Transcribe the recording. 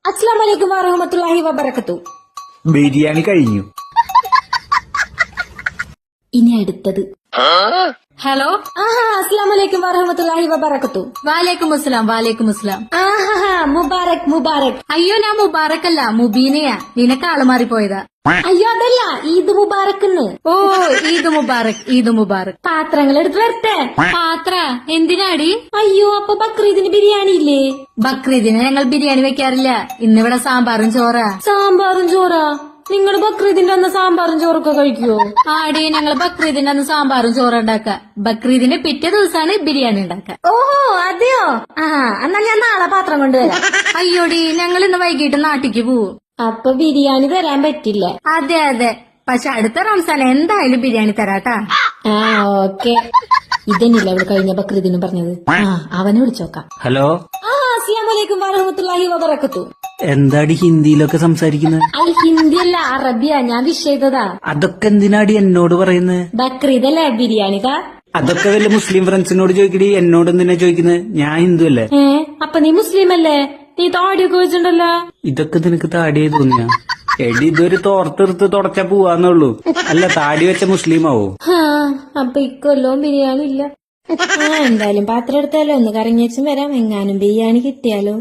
അസ്സലാമു അലൈക്കും വറഹ്മത്തുള്ളാഹി വബറകത്തു. ബിരിയാണി കഴിഞ്ഞു. ഇനി അടുത്തത്. ഹലോ. അസ്സലാമു അലൈക്കും വറഹ്മത്തുള്ളാഹി വബറകത്തു. വാലേക്കും അസ്സലാം. വാലേക്കും അസ്സലാം. മുബാറക് മുബാറക്. അയ്യോ, ഞാൻ മുബാറക്കല്ല, മുബീനയാ. നിനക്ക് ആള് മാറിപ്പോയതാ. അയ്യോ അതല്ല, ഈദ് മുബാറക്ന്ന്. ഓ, ഈദ് മുബാറക്, ഈദ് മുബാറക്. പാത്രങ്ങൾ എടുത്ത് വരട്ടെ. പാത്ര എന്തിനാടി? അയ്യോ, അപ്പൊ ബക്രീദിന് ബിരിയാണി ഇല്ലേ? ബക്രീദിന് ഞങ്ങൾ ബിരിയാണി വെക്കാറില്ല. ഇന്നിവിടെ സാമ്പാറും ചോറാ. സാമ്പാറും ചോറാ? നിങ്ങൾ ബക്രീദിന്റെ അന്ന് സാമ്പാറും ചോറൊക്കെ കഴിക്കുവോ? ആടി, ഞങ്ങൾ ബക്രീദിന്റെ അന്ന് സാമ്പാറും ചോറും ഉണ്ടാക്ക. ബക്രീദിന്റെ പിറ്റേ ദിവസമാണ് ബിരിയാണി ഉണ്ടാക്ക. ഓഹോ അതെയോ. എന്നാ ഞാൻ നാളെ പാത്രം കൊണ്ടുവരാം. അയ്യോടി, ഞങ്ങൾ ഇന്ന് വൈകിട്ട് നാട്ടിക്ക് പോവും. അപ്പൊ ബിരിയാണി തരാൻ പറ്റില്ല. അതെ അതെ, പക്ഷെ അടുത്ത റംസാൻ എന്തായാലും ബിരിയാണി തരാട്ടാ. ഓക്കെ. ഇതന്നെയല്ലേ അവിടെ കഴിഞ്ഞ ബക്രീദിനും പറഞ്ഞത്. അവനെ വിളിച്ചോക്കാം. ഹലോ. അസ്സലാമു അലൈക്കും വറഹ്മത്തുള്ളാഹി വബറകത്തു. എന്താടി ഹിന്ദിയിലൊക്കെ സംസാരിക്കുന്നത്? ഹിന്ദി അല്ല, അറബിയാ. ഞാൻ വിഷയതാ. അതൊക്കെ എന്തിനാടി എന്നോട് പറയുന്നത്? ബക്രീദല്ലേ, ബിരിയാണി താ. അതൊക്കെ വല്ല മുസ്ലിം ഫ്രണ്ട്സിനോട് ചോദിക്കടി, എന്നോട് എന്തിനാ ചോദിക്കുന്നത്? ഞാൻ ഹിന്ദു അല്ലേ? അപ്പൊ നീ മുസ്ലിം അല്ലേ? നീ താടിയൊക്കെ വെച്ചിട്ടുണ്ടല്ലോ. ഇതൊക്കെ നിനക്ക് താടിയായി തോന്നിയ? എടി, ഇതൊരു തോർത്തെടുത്ത് തുടച്ചാ പോവാന്നുള്ളൂ. അല്ല, താടി വെച്ച മുസ്ലിമാവോ? അപ്പൊ ഇക്കൊല്ലവും ബിരിയാണി ഇല്ല. എന്തായാലും പാത്രം എടുത്താലോ, ഒന്ന് കറങ്ങിച്ചും വരാം. എങ്ങാനും ബിരിയാണി കിട്ടിയാലോ.